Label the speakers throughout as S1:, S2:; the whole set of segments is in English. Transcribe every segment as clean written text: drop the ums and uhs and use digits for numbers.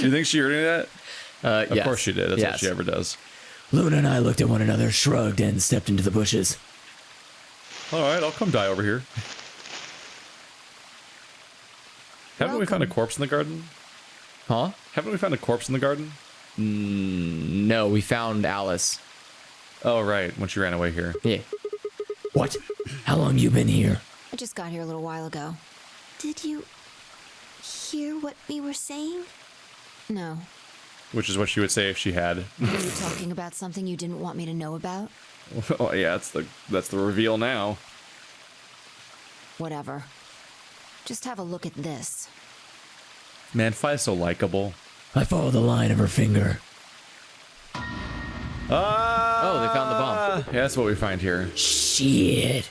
S1: Do you think she heard any of that?
S2: Yes.
S1: Of course she did. That's what she ever does.
S3: Luna and I looked at one another, shrugged, and stepped into the bushes.
S1: All right, I'll come die over here. Haven't we found a corpse in the garden?
S2: Huh?
S1: Haven't we found a corpse in the garden?
S2: No, we found Alice.
S1: Oh, right, when she ran away here.
S2: Yeah.
S3: What? How long you been here?
S4: I just got here a little while ago. Did you hear what we were saying? No.
S1: Which is what she would say if she had.
S4: Were you talking about something you didn't want me to know about?
S1: Oh, yeah, that's the reveal now.
S4: Whatever. Just have a look at this.
S1: Man, Fi's so likable.
S3: I follow the line of her finger.
S2: Oh, they found the bomb.
S1: Yeah, that's what we find here.
S3: Shit.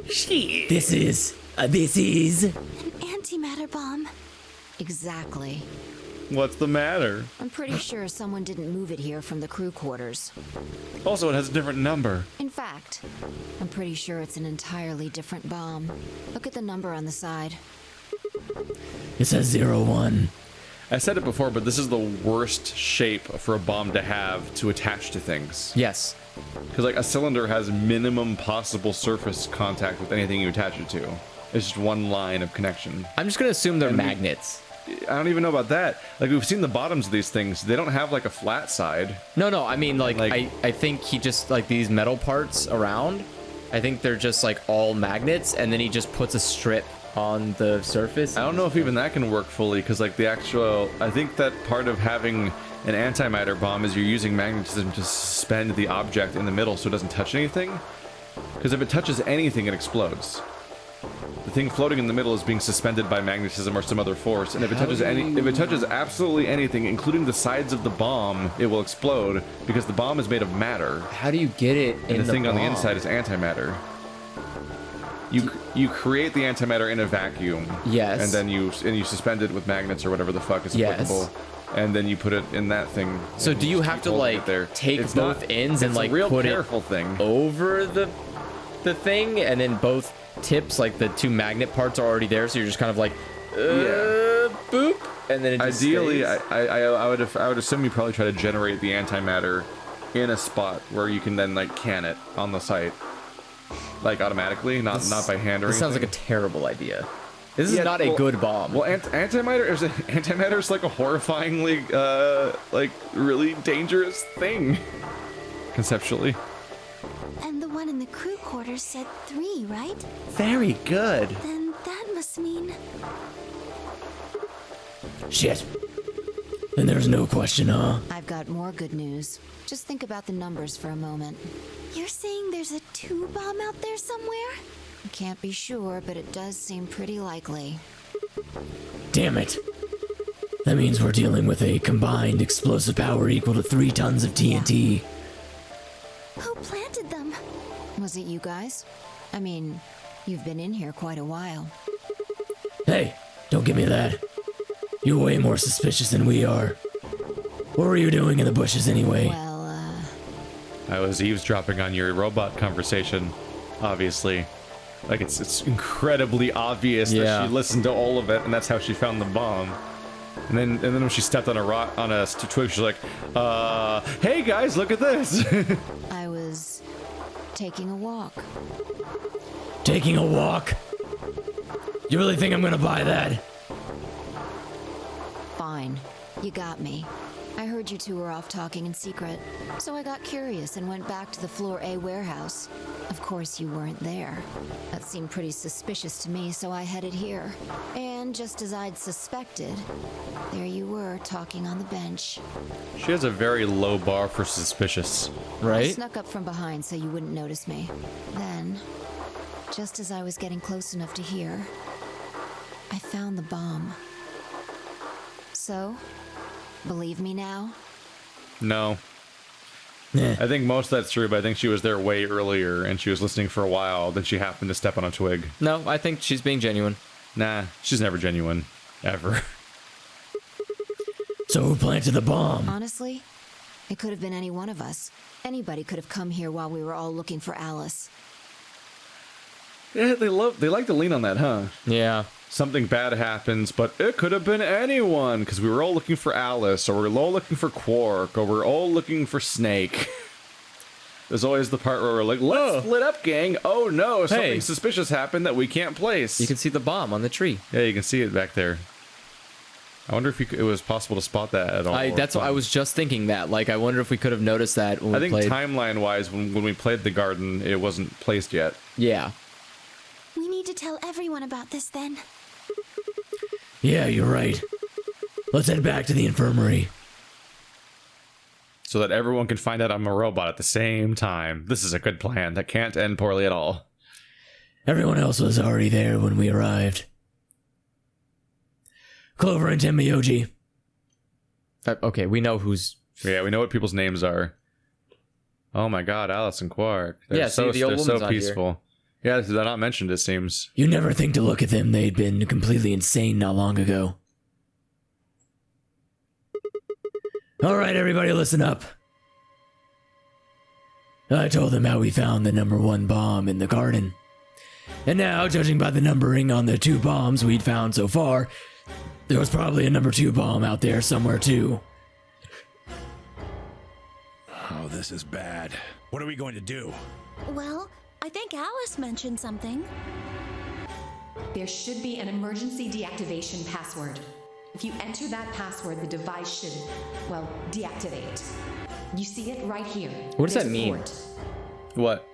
S3: Shit. This is
S4: An antimatter bomb. Exactly.
S1: What's the matter?
S4: I'm pretty sure someone didn't move it here from the crew quarters.
S1: Also, it has a different number.
S4: In fact, I'm pretty sure it's an entirely different bomb. Look at the number on the side.
S3: It says 01.
S1: I said it before, but this is the worst shape for a bomb to have to attach to things.
S2: Yes.
S1: Because, like, a cylinder has minimum possible surface contact with anything you attach it to. It's just one line of connection.
S2: I'm just going to assume they're magnets.
S1: I don't even know about that. Like, we've seen the bottoms of these things. They don't have, like, a flat side.
S2: No, I mean, like I think he just, like, these metal parts around, I think they're just, like, all magnets, and then he just puts a strip on the surface.
S1: I don't know if even that can work fully, because, like, the actual... I think that part of having an antimatter bomb is you're using magnetism to suspend the object in the middle so it doesn't touch anything. Because if it touches anything, it explodes. The thing floating in the middle is being suspended by magnetism or some other force, and if it touches absolutely anything, including the sides of the bomb, it will explode because the bomb is made of matter.
S2: How do you get it in
S1: and the thing
S2: bomb?
S1: on the inside is antimatter. You create the antimatter in a vacuum.
S2: Yes.
S1: And then you suspend it with magnets or whatever the fuck is applicable. And then you put it in that thing.
S2: So do you have to like take both ends and like
S1: real
S2: put
S1: careful
S2: it
S1: thing
S2: over the thing, and then both tips, like the two magnet parts, are already there, so you're just kind of like boop, and then it just
S1: ideally
S2: stays.
S1: I would assume you probably try to generate the antimatter in a spot where you can then like can it on the site, like automatically, not by hand or anything.
S2: This sounds like a terrible idea. This is not a good bomb.
S1: Well, antimatter is like a horrifyingly like really dangerous thing conceptually.
S5: And the one in the crew quarters said 3, right?
S1: Very good.
S5: Then that must mean...
S3: Shit. Then there's no question, huh?
S4: I've got more good news. Just think about the numbers for a moment.
S5: You're saying there's a 2 bomb out there somewhere?
S4: I can't be sure, but it does seem pretty likely.
S3: Damn it. That means we're dealing with a combined explosive power equal to 3 tons of TNT.
S5: Who planted them?
S4: Was it you guys? I mean, you've been in here quite a while.
S3: Hey, don't give me that. You're way more suspicious than we are. What were you doing in the bushes anyway?
S4: Well,
S1: I was eavesdropping on your robot conversation, obviously. Like, it's incredibly obvious that she listened to all of it, and that's how she found the bomb. And then when she stepped on a twig, she's like, hey guys, look at this.
S4: I was taking a walk.
S3: Taking a walk? You really think I'm gonna buy that?
S4: Fine. You got me. I heard you two were off talking in secret, so I got curious and went back to the Floor A warehouse. Of course you weren't there. That seemed pretty suspicious to me, so I headed here. And just as I'd suspected, there you were, talking on the bench.
S1: She has a very low bar for suspicious.
S4: I
S2: Right?
S4: snuck up from behind so you wouldn't notice me. Then, just as I was getting close enough to hear, I found the bomb. So, believe me now?
S1: No.
S3: Eh.
S1: I think most of that's true, but I think she was there way earlier, and she was listening for a while, then she happened to step on a twig.
S2: No, I think she's being genuine.
S1: Nah, she's never genuine. Ever.
S3: So who planted the bomb?
S4: Honestly, it could have been any one of us. Anybody could have come here while we were all looking for Alice.
S1: Yeah, they like to lean on that, huh?
S2: Yeah.
S1: something bad happens, but it could have been anyone, because we were all looking for Alice, or we're all looking for Quark, or we're all looking for Snake. There's always the part where we're like, let's split up, gang. Oh no, something suspicious happened that we can't place.
S2: You can see the bomb on the tree.
S1: Yeah, you can see it back there. I wonder if it was possible to spot that at all.
S2: That's what I was just thinking that. Like, I wonder if we could have noticed that when we played.
S1: I think timeline-wise, when we played the garden, it wasn't placed yet.
S2: Yeah.
S5: We need to tell everyone about this then.
S3: Yeah, you're right. Let's head back to the infirmary.
S1: So that everyone can find out I'm a robot at the same time. This is a good plan. That can't end poorly at all.
S3: Everyone else was already there when we arrived. Clover and Tenmyoji.
S2: Okay, we know who's...
S1: Yeah, we know what people's names are. Oh my god, Alice and Quark. They're
S2: see, the old
S1: they're
S2: woman's
S1: so
S2: on here.
S1: peaceful. Yeah, they're not mentioned, it seems.
S3: You never think to look at them. They'd been completely insane not long ago. Alright, everybody, listen up. I told them how we found the #1 bomb in the garden. And now, judging by the numbering on the 2 bombs we'd found so far, there was probably a #2 bomb out there somewhere too.
S6: Oh, this is bad. What are we going to do?
S5: Well, I think Alice mentioned something.
S7: There should be an emergency deactivation password. If you enter that password, the device should, well, deactivate. You see it right here.
S2: What does
S7: There's
S2: that
S7: a
S2: mean?
S7: port.
S1: What?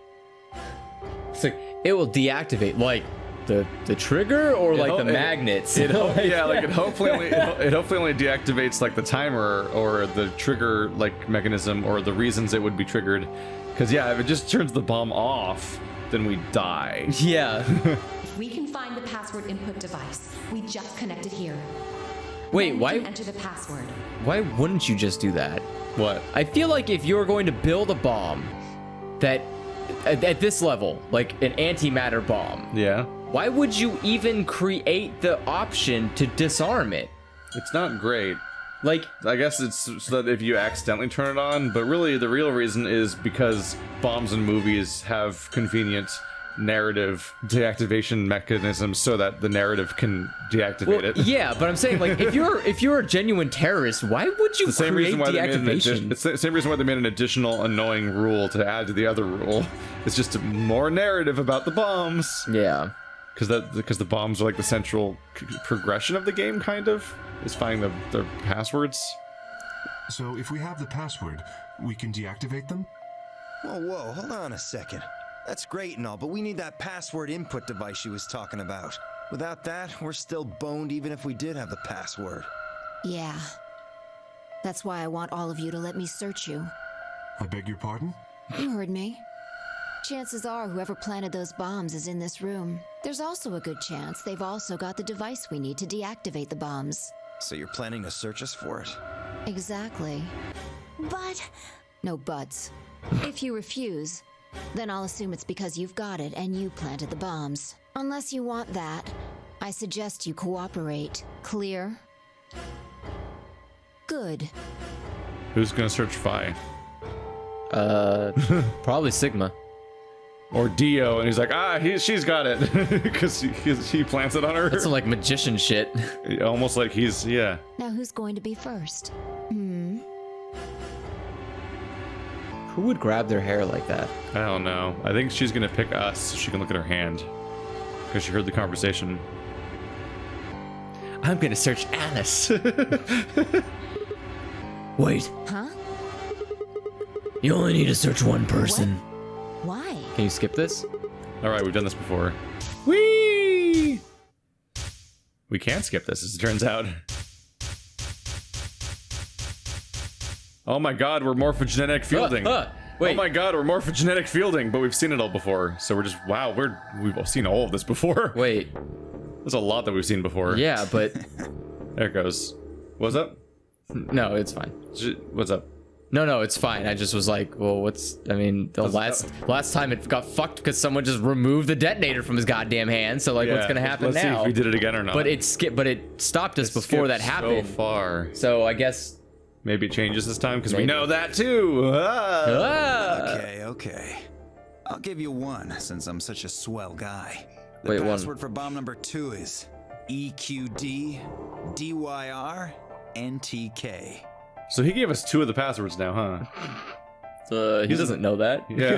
S2: It's like, it will deactivate, like, the trigger or like the magnets?
S1: It hopefully only deactivates like the timer or the trigger like mechanism or the reasons it would be triggered. Because yeah, if it just turns the bomb off, then we die.
S2: Yeah.
S7: If we can find the password input device, we just connect it here.
S2: Wait,
S7: Then we
S2: why?
S7: can enter the password.
S2: Why wouldn't you just do that?
S1: What?
S2: I feel like if you're going to build a bomb that at this level, like an antimatter bomb,
S1: Yeah.
S2: why would you even create the option to disarm it?
S1: It's not great.
S2: Like,
S1: I guess it's so that if you accidentally turn it on, but really the real reason is because bombs in movies have convenient narrative deactivation mechanisms so that the narrative can deactivate
S2: well,
S1: it.
S2: yeah, but I'm saying, like, if you're a genuine terrorist, why would you
S1: The same
S2: create
S1: reason why they made
S2: deactivation?
S1: it's the same reason why they made an additional annoying rule to add to the other rule. It's just more narrative about the bombs.
S2: Yeah.
S1: Because the bombs are like the central progression of the game, kind of, is finding their passwords.
S8: So if we have the password, we can deactivate them?
S9: Whoa, hold on a second. That's great and all, but we need that password input device she was talking about. Without that, we're still boned even if we did have the password.
S4: Yeah. That's why I want all of you to let me search you.
S8: I beg your pardon?
S4: You heard me. Chances are whoever planted those bombs is in this room. There's also a good chance they've also got the device we need to deactivate the bombs.
S9: So you're planning to search us for it?
S4: Exactly.
S5: But...
S4: No buts. If you refuse, then I'll assume it's because you've got it and you planted the bombs. Unless you want that, I suggest you cooperate. Clear? Good.
S1: Who's gonna search Phi?
S2: Probably Sigma.
S1: Or Dio, and he's like, she's got it, because he plants it on her.
S2: That's some like magician shit.
S1: Almost like he's, yeah.
S4: Now who's going to be first?
S2: Who would grab their hair like that?
S1: I don't know. I think she's gonna pick us so she can look at her hand. Because she heard the conversation. I'm gonna search Alice.
S3: Wait,
S4: Huh?
S3: you only need to search one person.
S4: Why?
S2: Can you skip this?
S1: Alright, we've done this before. Whee! We can skip this, as it turns out. Oh my god, we're morphogenetic fielding.
S2: Wait.
S1: Oh my god, we're morphogenetic fielding, but we've seen it all before. So we're just, wow, we've seen all of this before.
S2: Wait.
S1: There's a lot that we've seen before.
S2: Yeah, but
S1: There it goes. What's up?
S2: no, it's fine.
S1: What's up?
S2: No, it's fine. I just was like, well, the last time it got fucked because someone just removed the detonator from his goddamn hand. So like, what's gonna happen
S1: let's
S2: now?
S1: see if we did it again or not.
S2: But it stopped us before that happened.
S1: So far.
S2: So I guess.
S1: Maybe it changes this time because we know that too.
S9: Okay. I'll give you one since I'm such a swell guy. The
S2: Wait, one.
S9: password for bomb number 2 is EQD DYR NTK.
S1: So he gave us 2 of the passwords now, huh?
S2: He doesn't know that.
S1: Yeah.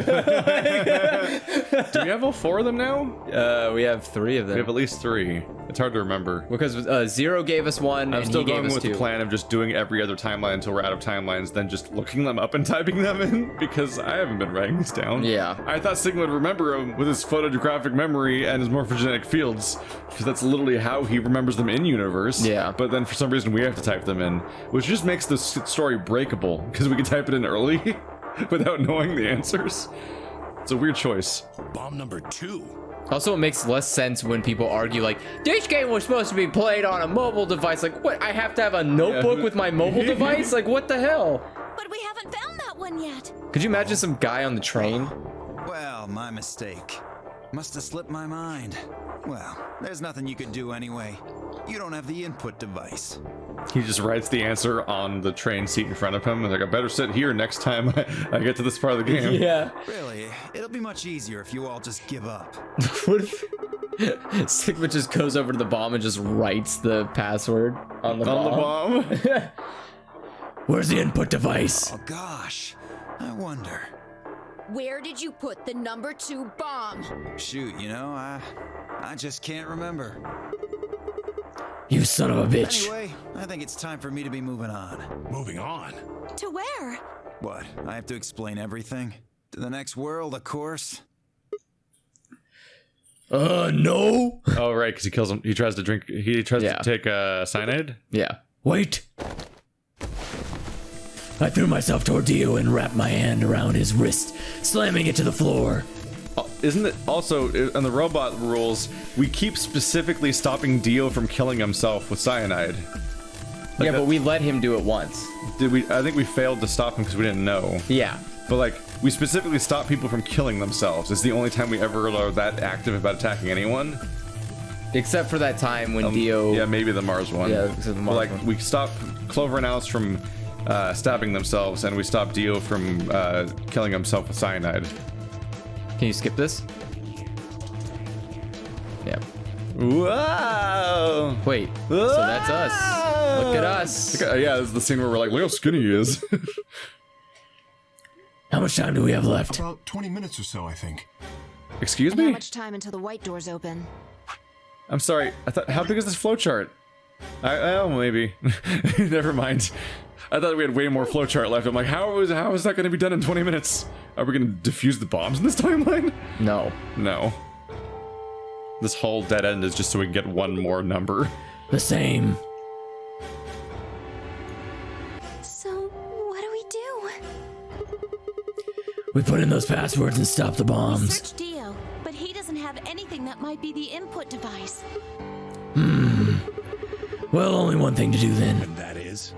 S1: Do we have all 4 of them now?
S2: We have 3 of them.
S1: We have at least 3. It's hard to remember.
S2: Because Zero gave us 1,
S1: I'm
S2: and
S1: still
S2: he gave
S1: going
S2: us
S1: with
S2: 2.
S1: the plan of just doing every other timeline until we're out of timelines, then just looking them up and typing them in, because I haven't been writing these down.
S2: Yeah.
S1: I thought Sigma would remember them with his photographic memory and his morphogenetic fields, because that's literally how he remembers them in universe.
S2: Yeah.
S1: But then for some reason we have to type them in, which just makes the story breakable, because we can type it in early without knowing the answers. It's a weird choice.
S6: Bomb number 2.
S2: Also, it makes less sense when people argue, like, this game was supposed to be played on a mobile device. Like, what? I have to have a notebook with my mobile device? Like, what the hell?
S5: But we haven't found that one yet.
S2: Could you imagine some guy on the train?
S9: Well, my mistake. Must have slipped my mind. Well, there's nothing you could do anyway. You don't have the input device.
S1: He just writes the answer on the train seat in front of him. And like, I better sit here next time I get to this part of the game.
S2: Yeah.
S9: Really, it'll be much easier if you all just give up.
S2: What if Sigma just goes over to the bomb and just writes the password on the bomb?
S3: Where's the input device?
S9: Oh gosh, I wonder.
S4: Where did you put the number 2 bomb?
S9: Shoot, you know, I just can't remember.
S3: You son of a bitch.
S9: Anyway, I think it's time for me to be moving on.
S6: Moving on.
S5: To where?
S9: What? I have to explain everything? To the next world, of course.
S3: No.
S1: Oh, right, because he kills him. He tries to drink. He tries
S2: Yeah.
S1: to take cyanide.
S2: Yeah.
S3: Wait. I threw myself toward Dio and wrapped my hand around his wrist, slamming it to the floor.
S1: Isn't it also in the robot rules? We keep specifically stopping Dio from killing himself with cyanide.
S2: Yeah, but we let him do it once.
S1: Did we? I think we failed to stop him because we didn't know.
S2: Yeah.
S1: But like, we specifically stop people from killing themselves. It's the only time we ever are that active about attacking anyone.
S2: Except for that time when Dio...
S1: Yeah, maybe the Mars one.
S2: Yeah, except the Mars one.
S1: We stop Clover and Alice from stabbing themselves, and we stop Dio from killing himself with cyanide.
S2: Can you skip this? Yeah.
S1: Whoa!
S2: Wait, so that's us. Look at us.
S1: Yeah, this is the scene where we're like, look how skinny he is.
S3: How much time do we have left?
S8: About 20 minutes or so, I think.
S1: Excuse
S4: And how
S1: me?
S4: much time until the white doors open?
S1: I'm sorry. I thought, how big is this flowchart? Oh, maybe. Never mind. I thought we had way more flowchart left. I'm like, how is that going to be done in 20 minutes? Are we going to defuse the bombs in this timeline?
S2: No.
S1: No. This whole dead end is just so we can get one more number.
S3: The same.
S5: So, what do we do?
S3: We put in those passwords and stop the
S5: We
S3: bombs.
S5: searched Dio, but he doesn't have anything that might be the input device.
S3: Well, only one thing to do then.
S6: And that is?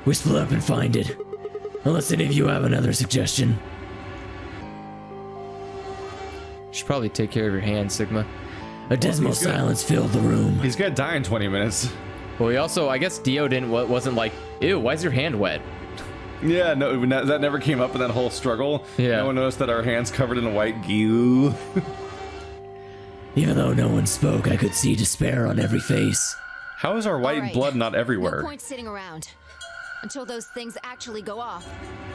S3: We split up and find it. Unless any of you have another suggestion.
S2: You should probably take care of your hand, Sigma.
S3: A dismal
S1: he's good.
S3: silence filled the room.
S1: He's going to die in 20 minutes.
S2: Well, he also, I guess Dio wasn't like, ew, why is your hand wet?
S1: Yeah, no, that never came up in that whole struggle.
S2: Yeah.
S1: No one noticed that our hands covered in white goo.
S3: Even though no one spoke, I could see despair on every face.
S1: How is our white
S4: All right.
S1: blood not everywhere?
S4: No point sitting around. Until those things actually go off,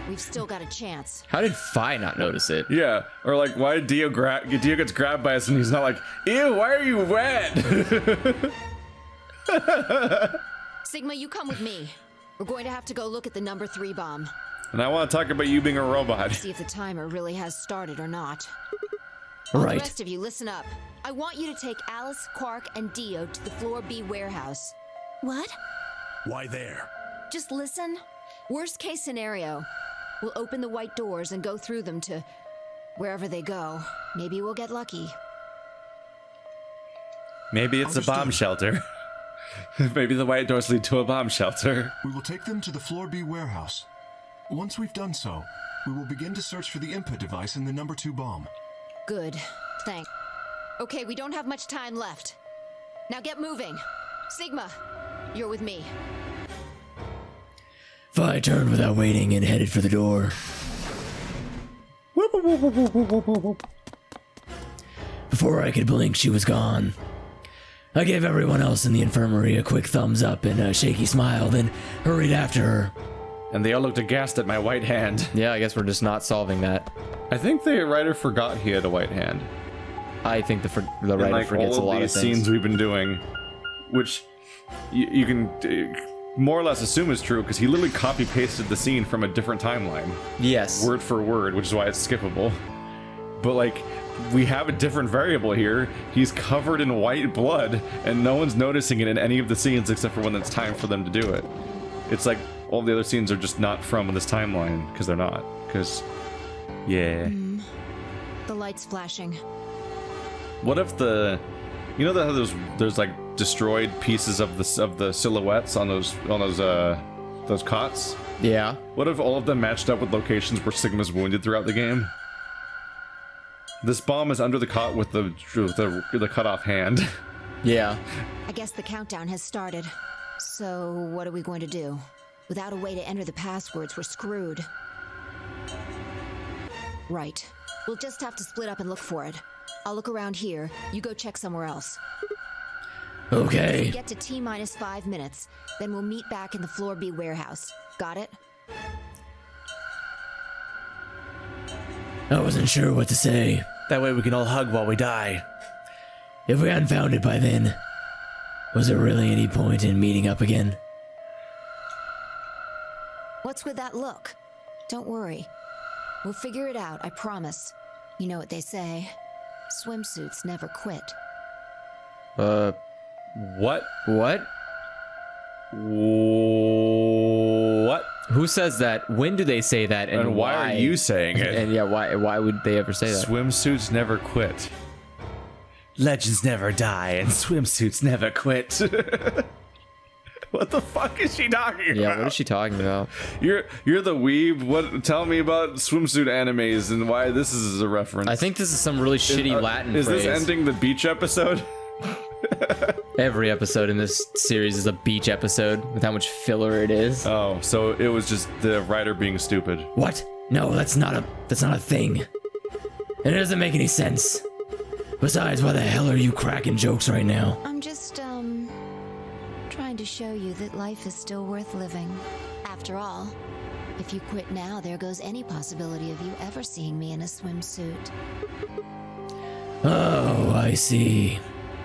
S4: we've still got a chance.
S2: How did Fi not notice it?
S1: Yeah, or like, why did Dio gets grabbed by us and he's not like, ew, why are you wet?
S4: Sigma, you come with me. We're going to have to go look at the number 3 bomb.
S1: And I want to talk about you being a robot.
S4: See if the timer really has started or not. All the
S3: Right.
S4: rest of you, listen up. I want you to take Alice, Quark, and Dio to the Floor B warehouse.
S5: What?
S6: Why there?
S4: Just listen. Worst case scenario, we'll open the white doors and go through them to wherever they go. Maybe we'll get lucky.
S1: Maybe it's a bomb
S8: Understood.
S1: shelter. Maybe the white doors lead to a bomb shelter.
S8: We will take them to the Floor B warehouse. Once we've done so, we will begin to search for the input device in the number 2 bomb.
S4: Good. Thanks. Okay, we don't have much time left. Now get moving. Sigma, you're with me.
S3: Fi turned without waiting and headed for the door. Before I could blink, she was gone. I gave everyone else in the infirmary a quick thumbs up and a shaky smile, then hurried after her.
S1: And they all looked aghast at my white hand.
S2: Yeah, I guess we're just not solving that.
S1: I think the writer forgot he had a white hand.
S2: I think the writer forgets a lot of things.
S1: Scenes we've been doing, which you can more or less assume is true, because he literally copy-pasted the scene from a different timeline.
S2: Yes.
S1: Word for word, which is why it's skippable. But, like, we have a different variable here. He's covered in white blood, and no one's noticing it in any of the scenes except for when it's time for them to do it. It's like all the other scenes are just not from this timeline, because they're not. Because, yeah.
S4: The light's flashing.
S1: What if the... You know how there's like destroyed pieces of the silhouettes on those cots?
S2: Yeah.
S1: What if all of them matched up with locations where Sigma's wounded throughout the game? This bomb is under the cot with the cut off hand.
S2: Yeah.
S4: I guess the countdown has started. So what are we going to do? Without a way to enter the passwords, we're screwed. Right. We'll just have to split up and look for it. I'll look around here. You go check somewhere else.
S3: Okay.
S4: Get to T-minus 5 minutes. Then we'll meet back in the floor B warehouse. Got it?
S3: I wasn't sure what to say.
S10: That way we can all hug while we die.
S3: If we hadn't found it by then, was there really any point in meeting up again?
S4: What's with that look? Don't worry. We'll figure it out, I promise. You know what they say. Swimsuits never quit.
S1: What?
S2: What?
S1: What?
S2: Who says that? When do they say that? And
S1: why are you saying it?
S2: And yeah, why would they ever say that?
S1: Swimsuits never quit.
S10: Legends never die and swimsuits never quit.
S1: What the fuck is she talking about?
S2: Yeah, what is she talking about?
S1: You're the weeb. What? Tell me about swimsuit animes and why this is a reference.
S2: I think this is some really shitty Latin
S1: phrase.
S2: Is
S1: this ending the beach episode?
S2: Every episode in this series is a beach episode with how much filler it is.
S1: Oh, so it was just the writer being stupid.
S3: What? No, that's not a thing. And it doesn't make any sense. Besides, why the hell are you cracking jokes right now?
S4: I'm just, trying to show you that life is still worth living. After all, if you quit now, there goes any possibility of you ever seeing me in a swimsuit.
S3: Oh, I see.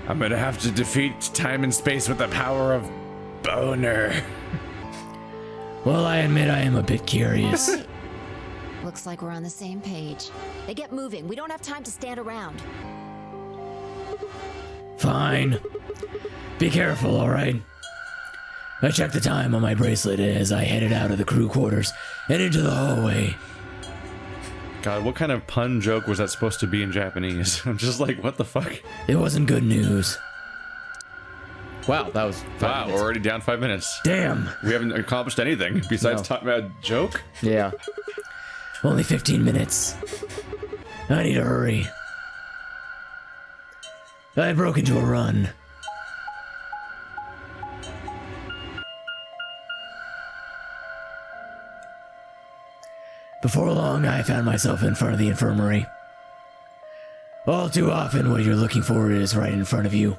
S10: I'm gonna have to defeat time and space with the power of boner.
S3: Well, I admit I am a bit curious.
S4: Looks like we're on the same page. They get moving. We don't have time to stand around.
S3: Fine. Be careful, alright? I checked the time on my bracelet as I headed out of the crew quarters and into the hallway.
S1: God, what kind of pun joke was that supposed to be in Japanese? I'm just like, what the fuck?
S3: It wasn't good news.
S2: Wow, that was 5 minutes.
S1: We're already down 5 minutes.
S3: Damn.
S1: We haven't accomplished anything besides talking about a joke?
S2: Yeah.
S3: Only 15 minutes. I need to hurry. I broke into a run. Before long, I found myself in front of the infirmary. All too often, what you're looking for is right in front of you.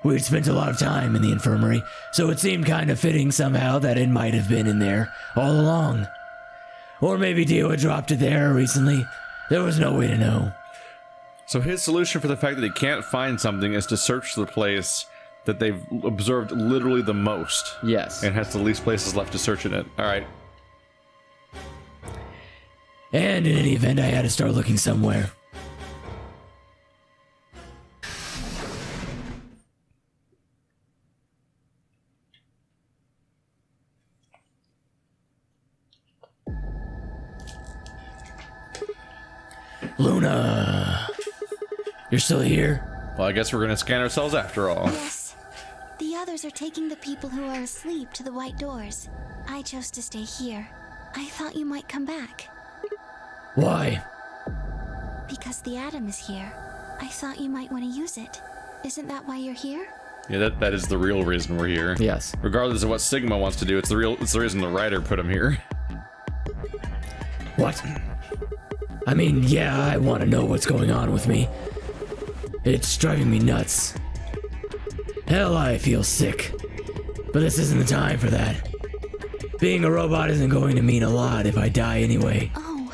S3: We'd spent a lot of time in the infirmary, so it seemed kind of fitting somehow that it might have been in there all along. Or maybe Dio had dropped it there recently. There was no way to know.
S1: So his solution for the fact that he can't find something is to search the place that they've observed literally the most.
S2: Yes.
S1: And has the least places left to search in it. Alright.
S3: And in any event, I had to start looking somewhere. Luna! You're still here?
S1: Well, I guess we're gonna scan ourselves after all.
S5: Yes. The others are taking the people who are asleep to the white doors. I chose to stay here. I thought you might come back.
S3: Why?
S5: Because the atom is here. I thought you might want to use it. Isn't that why you're here?
S1: Yeah, that is the real reason we're here.
S2: Yes.
S1: Regardless of what Sigma wants to do, it's the reason the writer put him here.
S3: What? I mean, yeah, I want to know what's going on with me. It's driving me nuts. Hell, I feel sick. But this isn't the time for that. Being a robot isn't going to mean a lot if I die anyway.
S5: Oh,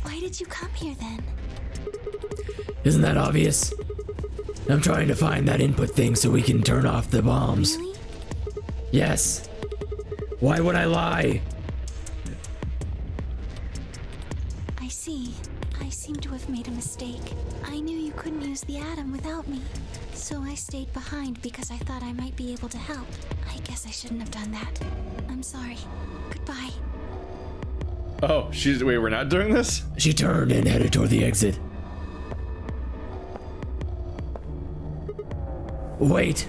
S5: why did you come here then?
S3: Isn't that obvious? I'm trying to find that input thing so we can turn off the bombs.
S5: Really?
S3: Yes. Why would I lie?
S5: I see. I seem to have made a mistake. I knew you couldn't use the atom without me. So I stayed behind because I thought I might be able to help. I guess I shouldn't have done that. I'm sorry. Goodbye.
S1: Oh, wait, we're not doing this?
S3: She turned and headed toward the exit. Wait.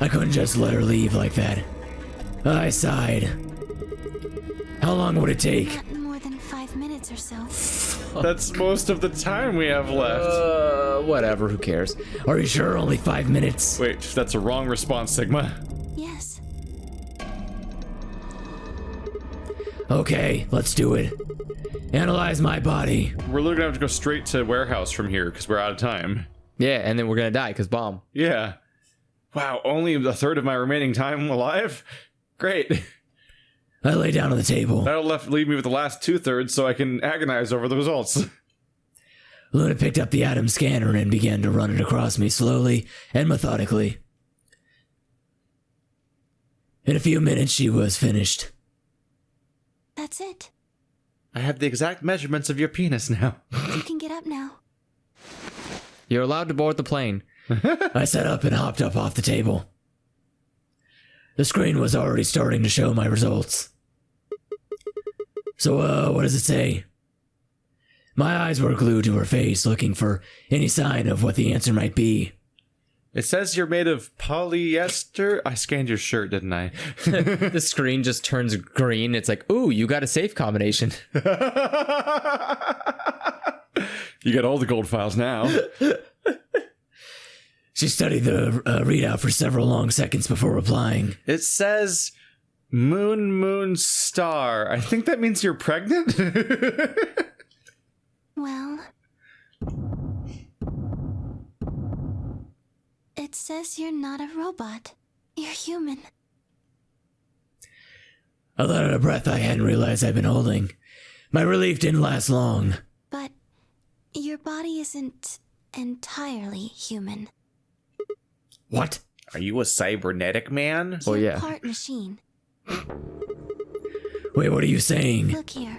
S3: I couldn't just let her leave like that. I sighed. How long would it take?
S5: Not more than 5 minutes or so.
S1: That's most of the time we have left.
S2: Whatever, who cares?
S3: Are you sure? Only 5 minutes?
S1: Wait, that's a wrong response, Sigma.
S5: Yes.
S3: Okay, let's do it. Analyze my body.
S1: We're literally gonna have to go straight to warehouse from here because we're out of time.
S2: Yeah, and then we're gonna die because bomb.
S1: Yeah. Wow, only a third of my remaining time alive? Great.
S3: I lay down on the table.
S1: That'll leave me with the last 2/3 so I can agonize over the results.
S3: Luna picked up the atom scanner and began to run it across me slowly and methodically. In a few minutes, she was finished.
S5: That's it.
S1: I have the exact measurements of your penis now.
S5: You can get up now.
S2: You're allowed to board the plane.
S3: I sat up and hopped up off the table. The screen was already starting to show my results. So, what does it say? My eyes were glued to her face, looking for any sign of what the answer might be.
S1: It says you're made of polyester. I scanned your shirt, didn't I?
S2: The screen just turns green. It's like, ooh, you got a safe combination.
S1: You got all the gold files now.
S3: She studied the readout for several long seconds before replying.
S1: It says moon, star. I think that means you're pregnant?
S5: Well... It says you're not a robot. You're human.
S3: I let out a breath I hadn't realized I'd been holding. My relief didn't last long.
S5: But your body isn't entirely human.
S3: What?
S1: Are you a cybernetic man?
S2: Oh,
S5: You're
S2: yeah.
S5: part machine.
S3: Wait, what are you saying?
S5: Look here.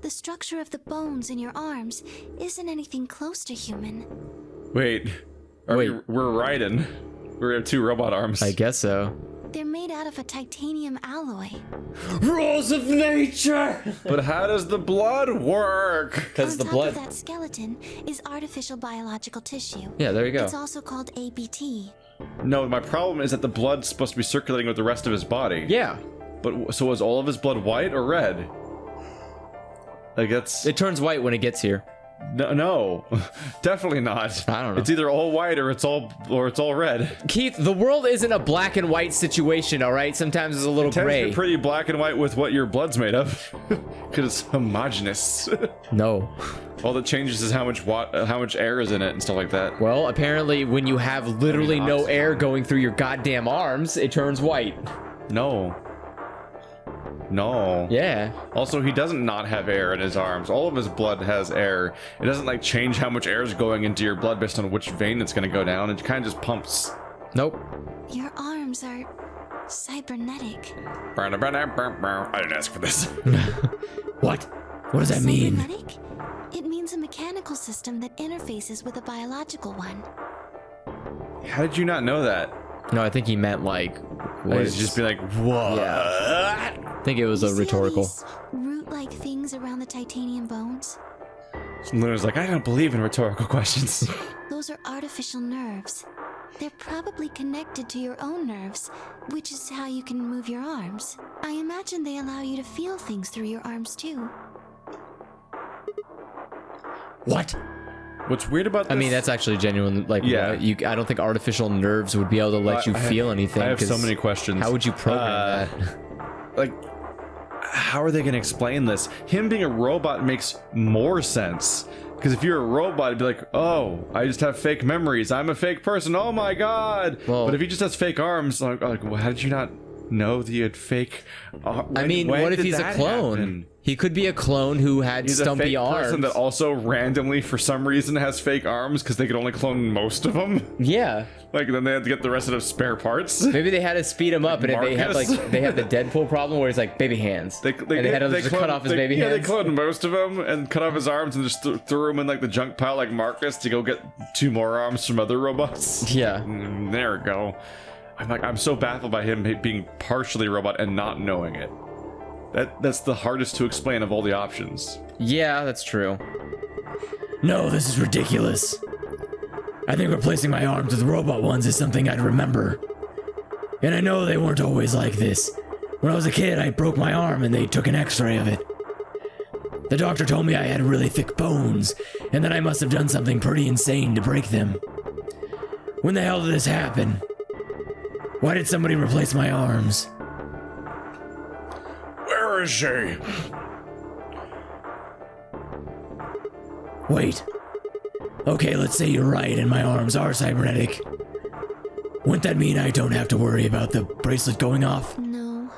S5: The structure of the bones in your arms isn't anything close to human.
S1: Wait. We're Raiden. We have 2 robot arms.
S2: I guess so.
S5: They're made out of a titanium alloy.
S3: Rules of nature!
S1: But how does the blood work?
S2: Because the
S5: On top
S2: blood...
S5: of that skeleton is artificial biological tissue.
S2: Yeah, there you go.
S5: It's also called ABT.
S1: No, my problem is that the blood's supposed to be circulating with the rest of his body.
S2: Yeah.
S1: But so is all of his blood white or red? Like that's...
S2: It turns white when it gets here.
S1: No, definitely not.
S2: I don't know.
S1: It's either all white or it's all red.
S2: Keith, the world isn't a black and white situation, all right? Sometimes it's a little
S1: It tends to
S2: gray.
S1: be pretty black and white with what your blood's made of, because it's homogenous.
S2: No.
S1: All that changes is how much air is in it and stuff like that.
S2: Well, apparently when you have literally no air going through your goddamn arms, it turns white.
S1: No.
S2: Yeah.
S1: Also, he doesn't not have air in his arms. All of his blood has air. It doesn't like change how much air is going into your blood based on which vein it's going to go down. It kind of just pumps.
S2: Nope.
S5: Your arms are cybernetic.
S1: I didn't ask for this.
S3: What? What does that mean?
S5: Cybernetic? It means a mechanical system that interfaces with a biological one.
S1: How did you not know that?
S2: No, I think he meant like...
S1: He's just be like, what?
S2: Yeah. I think it was
S5: You
S2: a
S5: see all
S2: rhetorical.
S5: these root-like things around the titanium bones?
S1: Luna's like, I don't believe in rhetorical questions.
S5: Those are artificial nerves. They're probably connected to your own nerves, which is how you can move your arms. I imagine they allow you to feel things through your arms too.
S3: What?
S1: What's weird about this?
S2: I mean, that's actually genuine. Like,
S1: Yeah.
S2: I don't think artificial nerves would be able to let you feel anything.
S1: I have so
S2: 'cause
S1: many questions.
S2: How would you program that?
S1: Like, how are they going to explain this? Him being a robot makes more sense. Because if you're a robot, it'd be like, oh, I just have fake memories. I'm a fake person. Oh my god.
S2: Well,
S1: but if he just has fake arms, like well, how did you not know that you had fake
S2: I mean, what if he's a clone?
S1: Happen?
S2: He could be a clone who had
S1: He's
S2: stumpy
S1: a fake
S2: arms.
S1: person that also randomly, for some reason, has fake arms because they could only clone most of them.
S2: Yeah.
S1: Like, then they had to get the rest of the spare parts.
S2: Maybe they had to speed him up, and
S1: Marcus?
S2: they had they have the Deadpool problem where he's like baby hands. They had to just cut off his baby hands.
S1: Yeah, they cloned most of them and cut off his arms and just threw him in like the junk pile like Marcus to go get 2 more arms from other robots.
S2: Yeah.
S1: There we go. I'm so baffled by him being partially a robot and not knowing it. That's the hardest to explain of all the options.
S2: Yeah, that's true.
S3: No, this is ridiculous. I think replacing my arms with robot ones is something I'd remember. And I know they weren't always like this. When I was a kid, I broke my arm and they took an x-ray of it. The doctor told me I had really thick bones, and that I must have done something pretty insane to break them. When the hell did this happen? Why did somebody replace my arms?
S6: Where is she?
S3: Wait. Okay, let's say you're right and my arms are cybernetic. Wouldn't that mean I don't have to worry about the bracelet going off?
S5: No.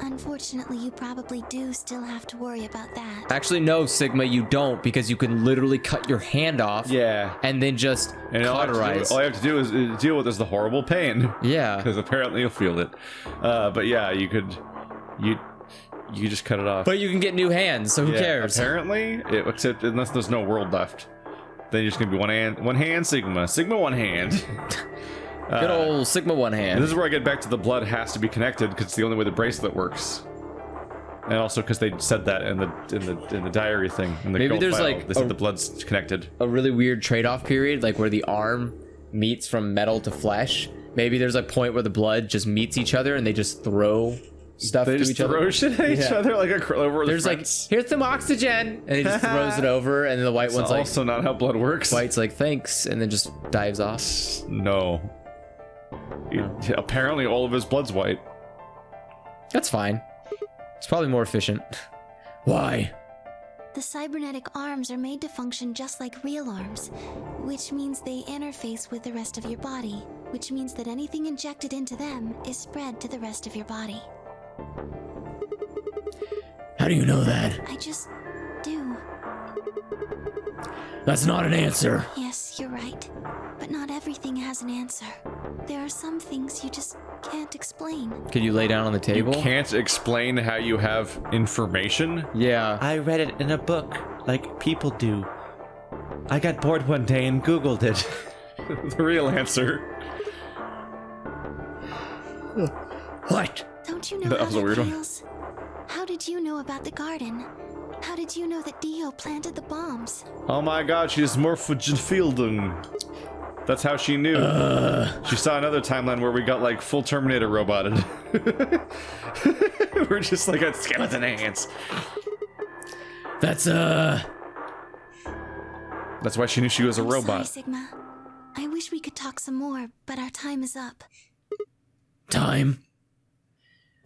S5: Unfortunately, you probably do still have to worry about that.
S2: Actually, no, Sigma, you don't, because you can literally cut your hand off.
S1: Yeah.
S2: And then just cauterize.
S1: All you have to do is deal with is the horrible pain.
S2: Yeah.
S1: Because apparently you'll feel it. But yeah, you just cut it off.
S2: But you can get new hands, so who cares?
S1: Apparently, except unless there's no world left, then you're just gonna be one hand Sigma, one hand.
S2: Good old Sigma one hand.
S1: This is where I get back to the blood has to be connected because it's the only way the bracelet works, and also because they said that in the diary thing. In the
S2: Maybe
S1: gold
S2: there's
S1: file,
S2: like
S1: they said the blood's connected.
S2: A really weird trade-off period, like where the arm meets from metal to flesh. Maybe there's a point where the blood just meets each other and they just throw stuff to each other.
S1: They just throw shit at each other like over
S2: There's like, here's some oxygen, and he just throws it over, and then the white one's like,
S1: also not how blood works.
S2: White's like, thanks, and then just dives off.
S1: No. Apparently all of his blood's white.
S2: That's fine. It's probably more efficient.
S3: Why?
S5: The cybernetic arms are made to function just like real arms, which means they interface with the rest of your body, which means that anything injected into them is spread to the rest of your body.
S3: How do you know that?
S5: I just do.
S3: That's not an answer.
S5: Yes, you're right. But not everything has an answer. There are some things you just can't explain.
S2: Could you lay down on the table?
S1: You can't explain how you have information?
S2: Yeah.
S11: I read it in a book, like people do. I got bored one day and Googled it.
S1: The real answer.
S3: What?
S5: Don't you know
S1: That
S5: how
S1: was a weird
S5: that
S1: one.
S5: feels? How did you know about the garden? How did you know that Dio planted the bombs?
S1: Oh my god, she's Morphogefielding. That's how she knew. She saw another timeline where we got like full Terminator roboted. We're just like at skeleton hands.
S3: That's
S1: why she knew she was a robot.
S5: Sorry, Sigma. I wish we could talk some more, but our time is up.
S3: Time?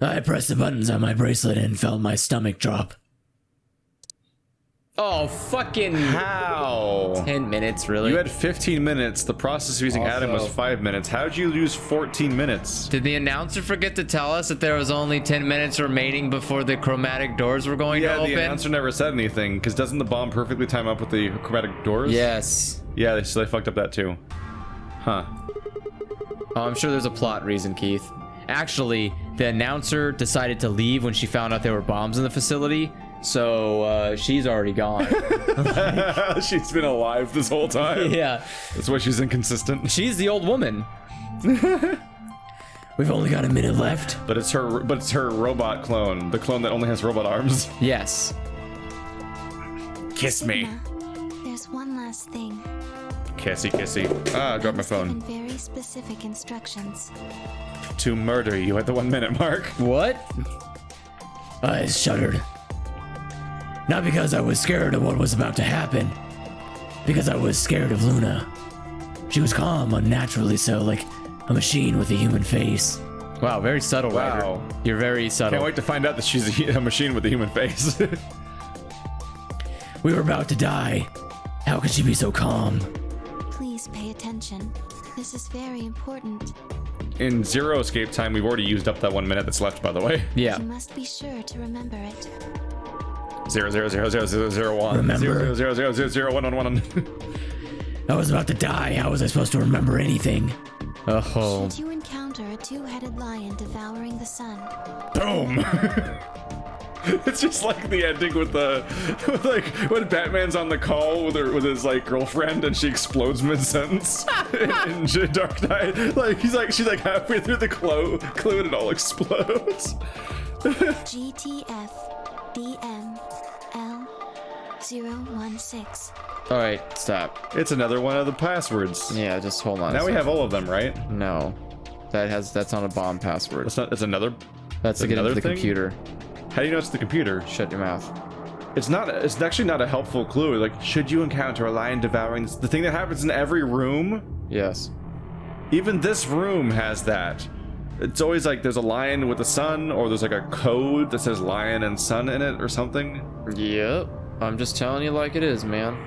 S3: I pressed the buttons on my bracelet and felt my stomach drop.
S2: Oh, fucking
S1: How?
S2: 10 minutes, really?
S1: You had 15 minutes. The process of using Adam was 5 minutes. How did you lose 14 minutes?
S2: Did the announcer forget to tell us that there was only 10 minutes remaining before the chromatic doors were going to open?
S1: Yeah, the announcer never said anything, because doesn't the bomb perfectly time up with the chromatic doors?
S2: Yes.
S1: Yeah, so they fucked up that too. Huh.
S2: Oh, I'm sure there's a plot reason, Keith. Actually, the announcer decided to leave when she found out there were bombs in the facility, so she's already gone.
S1: She's been alive this whole time.
S2: Yeah.
S1: That's why she's inconsistent.
S2: She's the old woman.
S3: We've only got a minute left.
S1: But it's her robot clone, the clone that only has robot arms.
S2: Yes.
S1: Kiss me.
S5: Sigma, there's one last thing.
S1: Kissy, kissy. Ah, I dropped my phone.
S5: Given very specific instructions.
S1: To murder you at the 1 minute mark.
S2: What?
S3: I shuddered. Not because I was scared of what was about to happen, because I was scared of Luna. She was calm, unnaturally so, like a machine with a human face.
S2: Wow, very subtle,
S1: Wow.
S2: Ryder. You're very subtle.
S1: Can't wait to find out that she's a machine with a human face.
S3: We were about to die. How could she be so calm?
S5: Please pay attention. This is very important.
S1: In zero escape time, we've already used up that 1 minute that's left, by the way.
S2: Yeah.
S5: You must be sure to remember it.
S1: 0000001.
S3: Remember.
S1: 000000111.
S3: I was about to die. How was I supposed to remember anything?
S2: Oh.
S5: Should you encounter a two-headed lion devouring the sun,
S1: Boom. It's just like the ending with like when Batman's on the call with his like girlfriend and she explodes mid-sentence in Dark Knight. Like she's like halfway through the clue and it all explodes.
S5: GTF DML016.
S2: All right, stop.
S1: It's another one of the passwords.
S2: Yeah, just hold on.
S1: Now we have all of them, right?
S2: No, that's not a bomb password.
S1: It's another.
S2: That's to get into the
S1: thing?
S2: computer.
S1: How do you know it's the computer?
S2: Shut your mouth.
S1: It's actually not a helpful clue. Like, should you encounter a lion devouring the thing that happens in every room?
S2: Yes.
S1: Even this room has that. It's always like there's a lion with a sun, or there's like a code that says lion and sun in it or something.
S2: Yep. I'm just telling you like it is, man.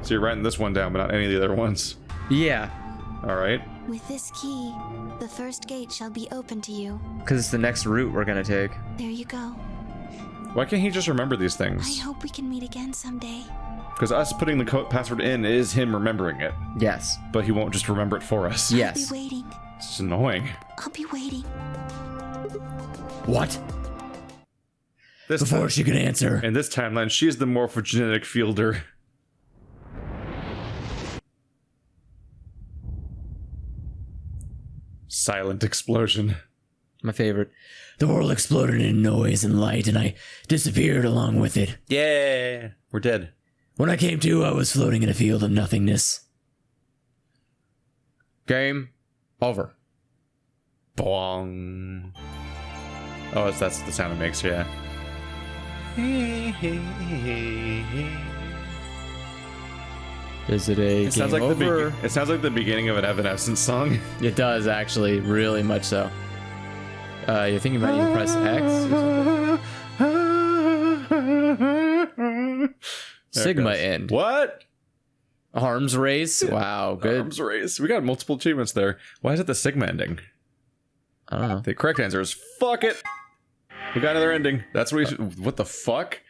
S1: So you're writing this one down, but not any of the other ones.
S2: Yeah.
S1: All right.
S5: With this key, the first gate shall be open to you.
S2: Because it's the next route we're gonna take.
S5: There you go.
S1: Why can't he just remember these
S5: I
S1: things?
S5: hope we can meet again someday.
S1: Because us putting the password in is him remembering it,
S2: Yes.
S1: but he won't just remember it for us.
S5: I'll
S2: Yes.
S5: be waiting.
S1: It's annoying.
S5: I'll be waiting.
S3: What?
S1: This
S3: Before she could answer.
S1: In this timeline, she's the morphogenetic fielder. Silent explosion.
S2: My favorite.
S3: The world exploded in noise and light, and I disappeared along with it.
S1: Yeah, we're dead.
S3: When I came to, I was floating in a field of nothingness.
S2: Game over.
S1: Bong. Oh, that's the sound it makes, yeah.
S2: Is it a
S1: It sounds
S2: game
S1: like
S2: over?
S1: it sounds like the beginning of an Evanescence song.
S2: It does actually, really much so. You're thinking about you can press X? Sigma end.
S1: What?
S2: Arms race? Wow, good.
S1: Arms race. We got multiple achievements there. Why is it the Sigma ending?
S2: I don't know.
S1: The correct answer is fuck it. We got another ending. That's what what the fuck?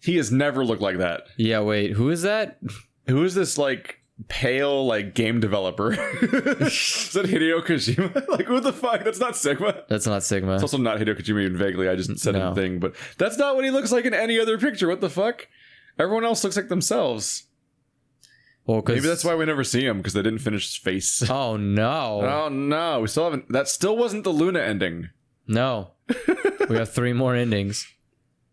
S1: He has never looked like that.
S2: Yeah, wait, who is that?
S1: Who is this like pale like game developer? Is that Hideo Kojima? Like who the fuck? That's not Sigma.
S2: That's not Sigma.
S1: It's also not Hideo Kojima even vaguely. I just said
S2: No.
S1: anything, but that's not what he looks like in any other picture. What the fuck? Everyone else looks like themselves.
S2: Well,
S1: Maybe that's why we never see him, because they didn't finish his face.
S2: Oh no.
S1: Oh no, we still haven't. That still wasn't the Luna ending.
S2: No. We have 3 more endings.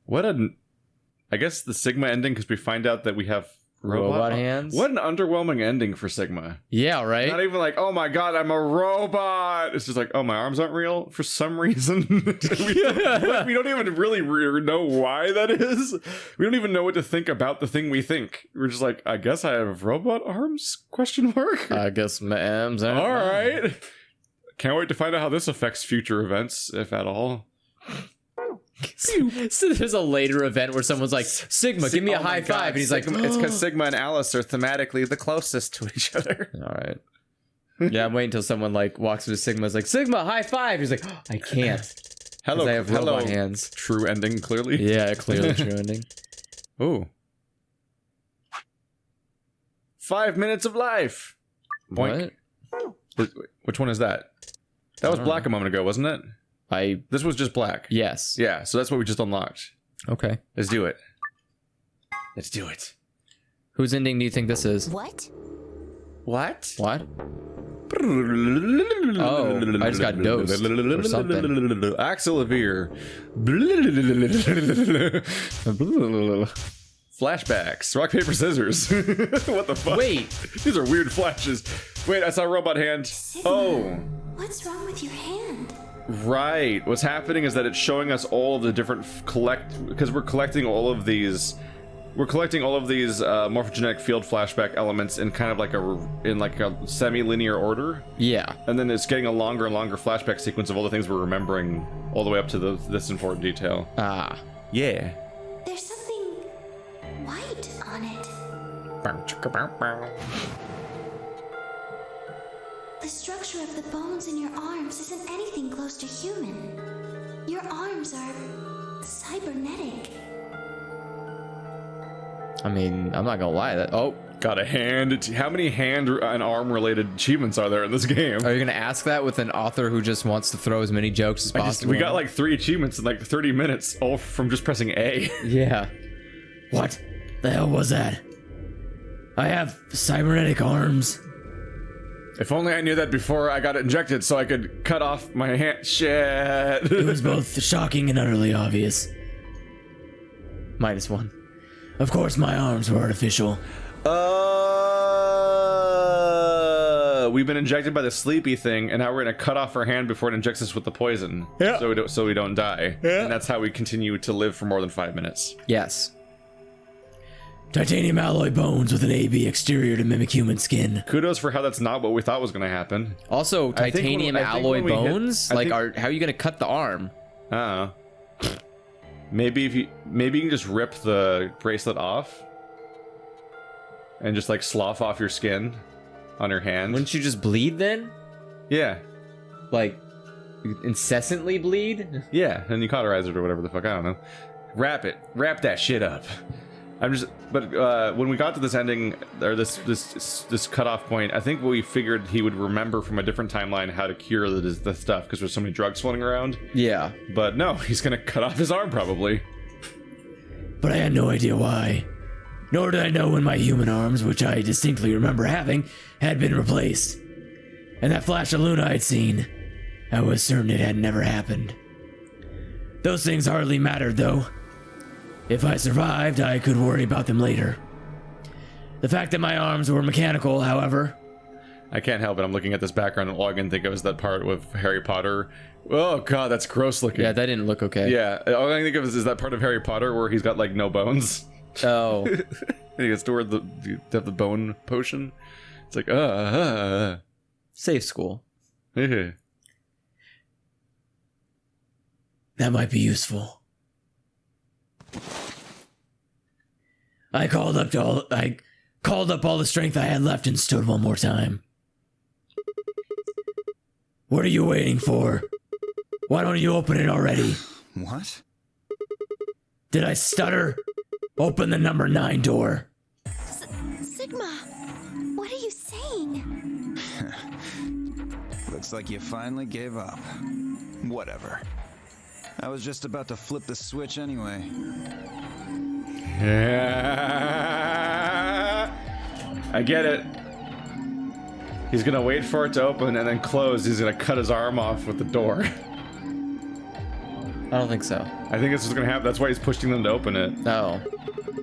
S1: What I guess the Sigma ending, because we find out that we have
S2: Robot hands?
S1: What an underwhelming ending for Sigma.
S2: Yeah, right?
S1: Not even like, oh my god, I'm a robot. It's just like, oh, my arms aren't real for some reason. we don't even really know why that is. We don't even know what to think about the thing we think. We're just like, I guess I have robot arms? Question mark.
S2: I guess my arms aren't.
S1: All right. Can't wait to find out how this affects future events, if at all.
S2: So there's a later event where someone's like, Sigma, give me a high five. And he's like,
S1: it's because Sigma and Alice are thematically the closest to each other.
S2: all right. Yeah, I'm waiting until someone like walks into Sigma's like, Sigma, high five. He's like, oh, I can't.
S1: Hello,
S2: I have
S1: hello.
S2: robot hands.
S1: True ending, clearly.
S2: Yeah, clearly true ending.
S1: Ooh. 5 minutes of life. Boink.
S2: What?
S1: Which one is that? That was black a moment ago, wasn't it? This was just black.
S2: Yes.
S1: Yeah, so that's what we just unlocked.
S2: Okay.
S1: Let's do it. Let's do it.
S2: Whose ending do you think this is?
S4: What?
S1: What?
S2: What? Oh, I just got dosed or something.
S1: Axel Avir. Flashbacks. Rock, paper, scissors. What the fuck?
S2: Wait.
S1: These are weird flashes. Wait, I saw a robot hand. Oh.
S5: What's wrong with your hand?
S1: Right. What's happening is that it's showing us all of the different because we're collecting all of these we're collecting all of these morphogenetic field flashback elements in kind of like a semi-linear order.
S2: Yeah.
S1: And then it's getting a longer and longer flashback sequence of all the things we're remembering all the way up to this important detail.
S2: Ah.
S1: Yeah.
S5: There's something white on it. The structure of the bones in your arms isn't anything close to human. Your arms are cybernetic.
S2: I mean, I'm not gonna lie.
S1: Got a hand. How many hand and arm related achievements are there in this game?
S2: Are you gonna ask that with an author who just wants to throw as many jokes as possible?
S1: We got like 3 achievements in like 30 minutes, all from just pressing A.
S2: Yeah.
S3: What the hell was that? I have cybernetic arms.
S1: If only I knew that before I got injected so I could cut off my hand. Shit.
S3: It was both shocking and utterly obvious.
S2: -1.
S3: Of course, my arms were artificial.
S1: We've been injected by the sleepy thing, and now we're gonna cut off our hand before it injects us with the poison.
S3: Yeah.
S1: So we don't die. Yeah. And that's how we continue to live for more than 5 minutes.
S2: Yes.
S3: Titanium alloy bones with an AB exterior to mimic human skin.
S1: Kudos for how that's not what we thought was gonna happen.
S2: Also, titanium alloy bones? How are you gonna cut the arm?
S1: I don't know. Maybe you can just rip the bracelet off and just like slough off your skin on your hand.
S2: Wouldn't you just bleed then?
S1: Yeah.
S2: Like incessantly bleed?
S1: Yeah, and you cauterize it or whatever the fuck, I don't know. Wrap that shit up. But when we got to this ending, or this cutoff point, I think we figured he would remember from a different timeline how to cure the stuff because there's so many drugs floating around.
S2: Yeah.
S1: But no, he's gonna cut off his arm probably.
S3: But I had no idea why. Nor did I know when my human arms, which I distinctly remember having, had been replaced. And that flash of Luna I'd seen, I was certain it had never happened. Those things hardly mattered, though. If I survived, I could worry about them later. The fact that my arms were mechanical, however...
S1: I can't help it, I'm looking at this background and all I can think of is that part with Harry Potter. Oh god, that's gross looking.
S2: Yeah, that didn't look okay.
S1: Yeah, all I can think of is that part of Harry Potter where he's got like no bones.
S2: Oh.
S1: And he gets toward the bone potion. It's like,
S2: Safe school.
S3: That might be useful. I called up all the strength I had left and stood one more time. What are you waiting for? Why don't you open it already?
S9: What?
S3: Did I stutter? Open the number 9 door.
S5: Sigma, what are you saying?
S9: Looks like you finally gave up. Whatever. I was just about to flip the switch anyway.
S1: Yeah. I get it. He's gonna wait for it to open and then close. He's gonna cut his arm off with the door.
S2: I don't think so.
S1: I think this is gonna happen. That's why he's pushing them to open it.
S2: No.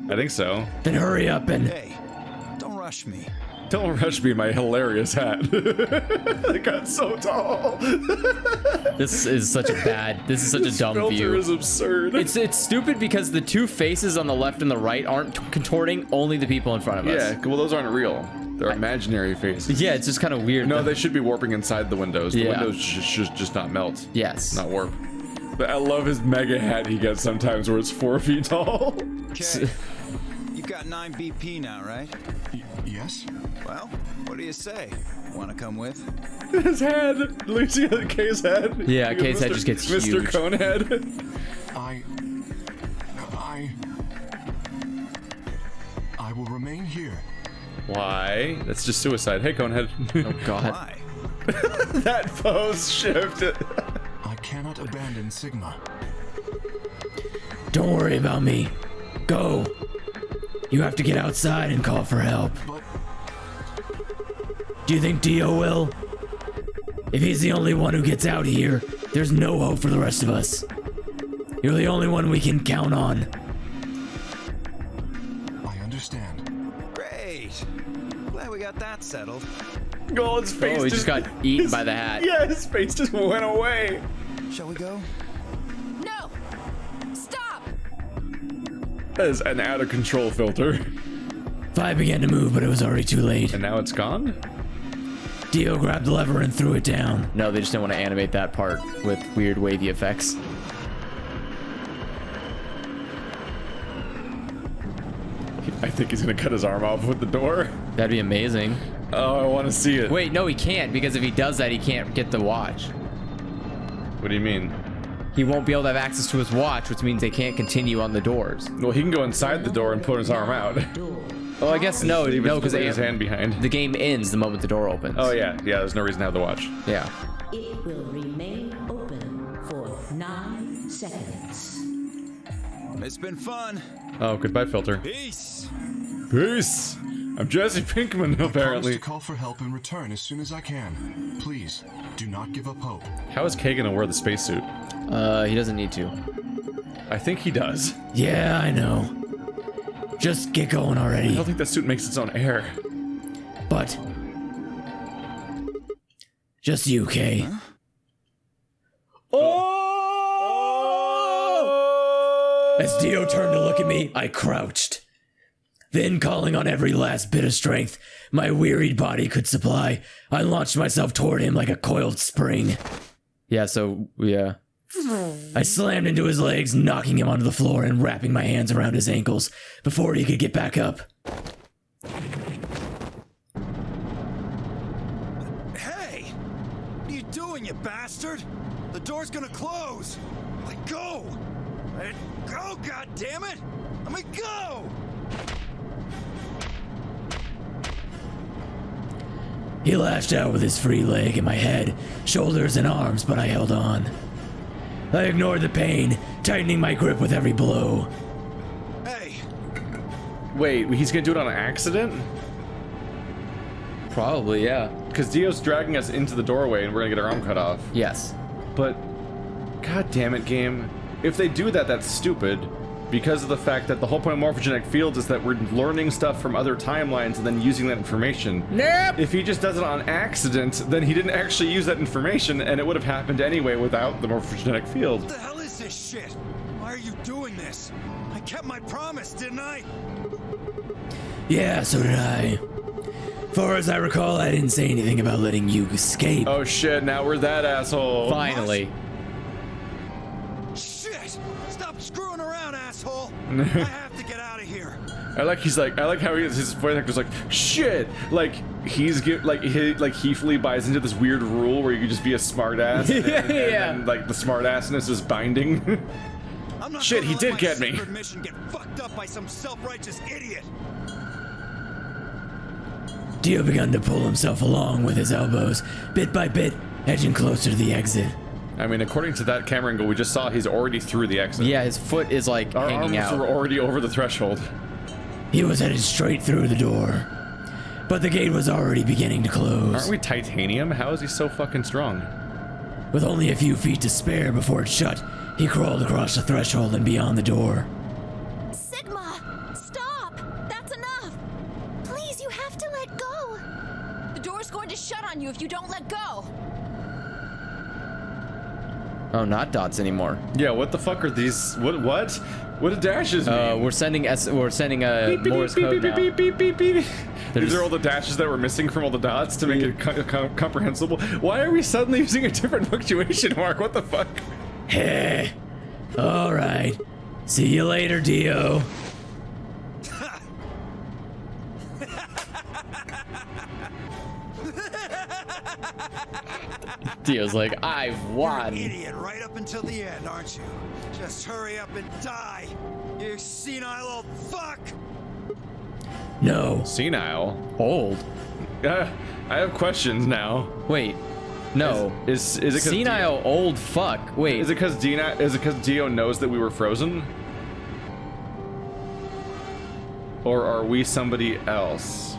S1: I think so.
S3: Then hurry up and...
S9: Hey, don't rush me.
S1: Don't rush me, my hilarious hat. It got so tall.
S2: This is such a dumb
S1: filter
S2: view.
S1: Is absurd.
S2: It's stupid because the two faces on the left and the right aren't contorting only the people in front of us.
S1: Yeah, well those aren't real. They're imaginary faces.
S2: Yeah, it's just kind of weird.
S1: No, they should be warping inside the windows. The
S2: Yeah.
S1: windows should just not melt.
S2: Yes.
S1: Not warp. But I love his mega hat he gets sometimes where it's 4 feet tall.
S9: Okay. You've got 9 BP now, right?
S8: Yes?
S9: Well, what do you say? Want to come with?
S1: His head! Lucy at Kay's head.
S2: Yeah, Kay's head just gets
S1: Mr.
S2: huge.
S1: Conehead.
S8: I will remain here.
S1: Why? That's just suicide. Hey, Conehead.
S2: Oh, God.
S9: Why?
S1: That pose shift.
S8: I cannot abandon Sigma.
S3: Don't worry about me. Go. You have to get outside and call for help.
S8: But
S3: do you think Dio will? If he's the only one who gets out here, there's no hope for the rest of us. You're the only one we can count on.
S8: I understand.
S9: Great. Glad we got that settled.
S1: Oh, his face
S2: Oh, he just got eaten by the hat.
S1: Yeah, his face just went away.
S9: Shall we go?
S7: No! Stop!
S1: says an out of control filter.
S3: 5 began to move, but it was already too late.
S1: And now it's gone?
S3: Dio grabbed the lever and threw it down.
S2: No, they just didn't want to animate that part with weird wavy effects.
S1: I think he's gonna cut his arm off with the door.
S2: That'd be amazing.
S1: Oh, I want to see it.
S2: Wait, no, he can't, because if he does that, he can't get the watch.
S1: What do you mean?
S2: He won't be able to have access to his watch, which means they can't continue on the doors.
S1: Well, he can go inside the door and put his arm out.
S2: Oh, I guess no, because
S1: his hand behind.
S2: The game ends the moment the door opens.
S1: Oh yeah, there's no reason to have the watch.
S2: Yeah.
S12: It will remain open for 9 seconds.
S9: It's been fun.
S1: Oh, goodbye, filter.
S9: Peace.
S1: Peace. I'm Jesse Pinkman,
S8: I
S1: apparently.
S8: promise to call for help and return as soon as I can. Please, do not give up hope.
S1: How is Kay gonna wear the spacesuit?
S2: He doesn't need to.
S1: I think he does.
S3: Yeah, I know. Just get going already.
S1: I don't think that suit makes its own air.
S3: But just you, Kay.
S1: Huh?
S3: Oh! As Dio turned to look at me, I crouched. Then, calling on every last bit of strength my wearied body could supply, I launched myself toward him like a coiled spring.
S2: Yeah, so, yeah.
S3: I slammed into his legs, knocking him onto the floor and wrapping my hands around his ankles before he could get back up.
S9: Hey! What are you doing, you bastard? The door's gonna close! Let go! Let go, goddammit! Let me go!
S3: He lashed out with his free leg at my head, shoulders, and arms, but I held on. I ignored the pain, tightening my grip with every blow.
S9: Hey!
S1: Wait, he's gonna do it on accident?
S2: Probably, yeah.
S1: Because Dio's dragging us into the doorway and we're gonna get our arm cut off.
S2: Yes.
S1: But, god damn it, game. If they do that, that's stupid. Because of the fact that the whole point of morphogenetic fields is that we're learning stuff from other timelines and then using that information.
S2: Nope.
S1: If he just does it on accident, then he didn't actually use that information and it would have happened anyway without the morphogenetic field.
S9: What the hell is this shit? Why are you doing this? I kept my promise, didn't I?
S3: Yeah, so did I. Far as I recall, I didn't say anything about letting you escape.
S1: Oh shit, now we're that asshole.
S2: Finally.
S9: Shit! Stop screwing around, asshole! I have to get out of here.
S1: I like how his voice actor's like, shit! Like Heath Lee buys into this weird rule where you can just be a smartass. And like the smartassness is binding.
S9: I'm not
S1: shit, he did get me.
S9: Mission get fucked up by some self-righteous idiot.
S3: Dio began to pull himself along with his elbows, bit by bit, edging closer to the exit.
S1: I mean, according to that camera angle we just saw, he's already through the exit.
S2: Yeah, his foot is like
S1: our
S2: hanging
S1: arms
S2: out.
S1: were already over the threshold.
S3: He was headed straight through the door, but the gate was already beginning to close.
S1: Aren't we titanium? How is he so fucking strong?
S3: With only a few feet to spare before it shut, he crawled across the threshold and beyond the door.
S5: Sigma! Stop! That's enough! Please, you have to let go! The door's going to shut on you if you don't let go!
S2: Oh, not dots anymore.
S1: Yeah, what the fuck are these? What? What do dashes mean?
S2: We're sending a Morse code now.
S1: These are all the dashes that were missing from all the dots to make it comprehensible. Why are we suddenly using a different punctuation mark? What the fuck?
S3: Heh. All right. See you later, Dio.
S2: Dio's like, I've won.
S9: You're an idiot right up until the end, aren't you? Just hurry up and die, you senile old fuck!
S3: No.
S1: Senile?
S2: Old?
S1: I have questions now.
S2: Wait. No.
S1: Is it
S2: senile old fuck? Wait.
S1: Is it because Dio knows that we were frozen? Or are we somebody else?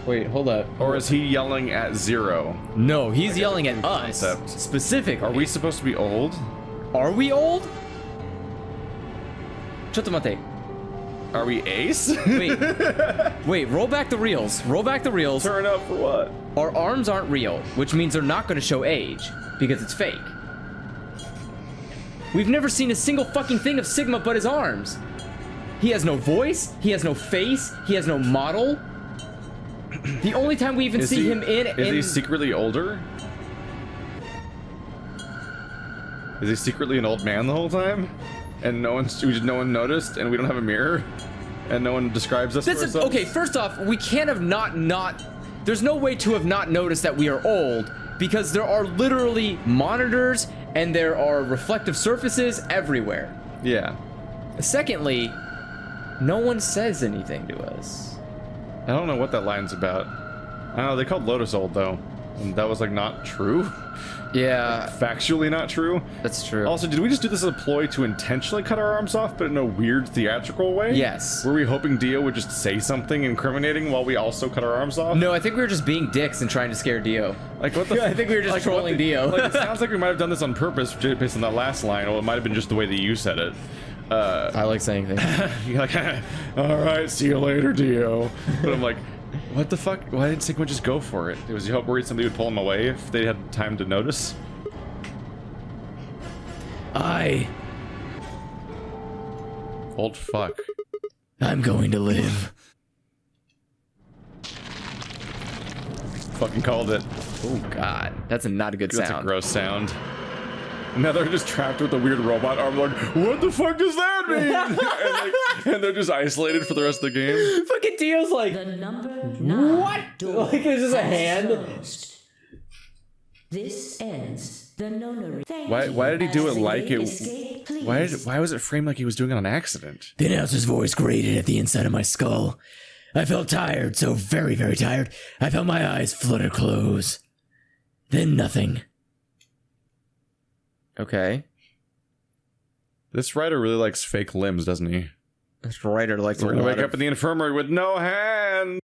S2: Wait, hold up.
S1: Or is he yelling at Zero?
S2: No, he's yelling at us. Specifically.
S1: Are we supposed to be old?
S2: Are we old? Chotomate.
S1: Are we Ace?
S2: Wait, roll back the reels. Roll back the reels.
S1: Turn up for what?
S2: Our arms aren't real, which means they're not going to show age, because it's fake. We've never seen a single fucking thing of Sigma but his arms. He has no voice. He has no face. He has no model. The only time we even see him
S1: is he secretly older? Is he secretly an old man the whole time? And no one noticed, and we don't have a mirror, and no one describes us.
S2: Okay, first off, we can't have not. There's no way to have not noticed that we are old, because there are literally monitors and there are reflective surfaces everywhere.
S1: Yeah.
S2: Secondly, no one says anything to us.
S1: I don't know what that line's about. I don't know, they called Lotus old though. And that was like not true.
S2: Yeah.
S1: Factually not true.
S2: That's true.
S1: Also, did we just do this as a ploy to intentionally cut our arms off, but in a weird theatrical way?
S2: Yes.
S1: Were we hoping Dio would just say something incriminating while we also cut our arms off?
S2: No, I think we were just being dicks and trying to scare Dio.
S1: Like what the
S2: I think we were just
S1: like,
S2: trolling Dio.
S1: Like it sounds like we might have done this on purpose based on that last line, or it might have been just the way that you said it.
S2: I like saying things.
S1: You're like, alright, see you later, Dio. But I'm like, what the fuck? Why didn't Sigma just go for it? Was he worried somebody would pull him away if they had time to notice? Old fuck.
S3: I'm going to live.
S1: Fucking called it.
S2: Oh god, that's not a good sound.
S1: That's a gross sound. Now they're just trapped with a weird robot arm, like, what the fuck does that mean? and they're just isolated for the rest of the game.
S2: Fucking Dio's like,
S12: The number 9
S2: what?
S12: door
S2: Like, it's just a hand?
S12: closed. This ends the Nonary.
S1: Why did he do it like it?
S12: Escape, please.
S1: Why was it framed like he was doing it on accident?
S3: The announcer's voice grated at the inside of my skull. I felt tired, so very, very tired. I felt my eyes flutter close. Then nothing.
S2: Okay.
S1: This writer really likes fake limbs, doesn't he?
S2: This writer likes
S1: We're gonna wake up in the infirmary with no hand.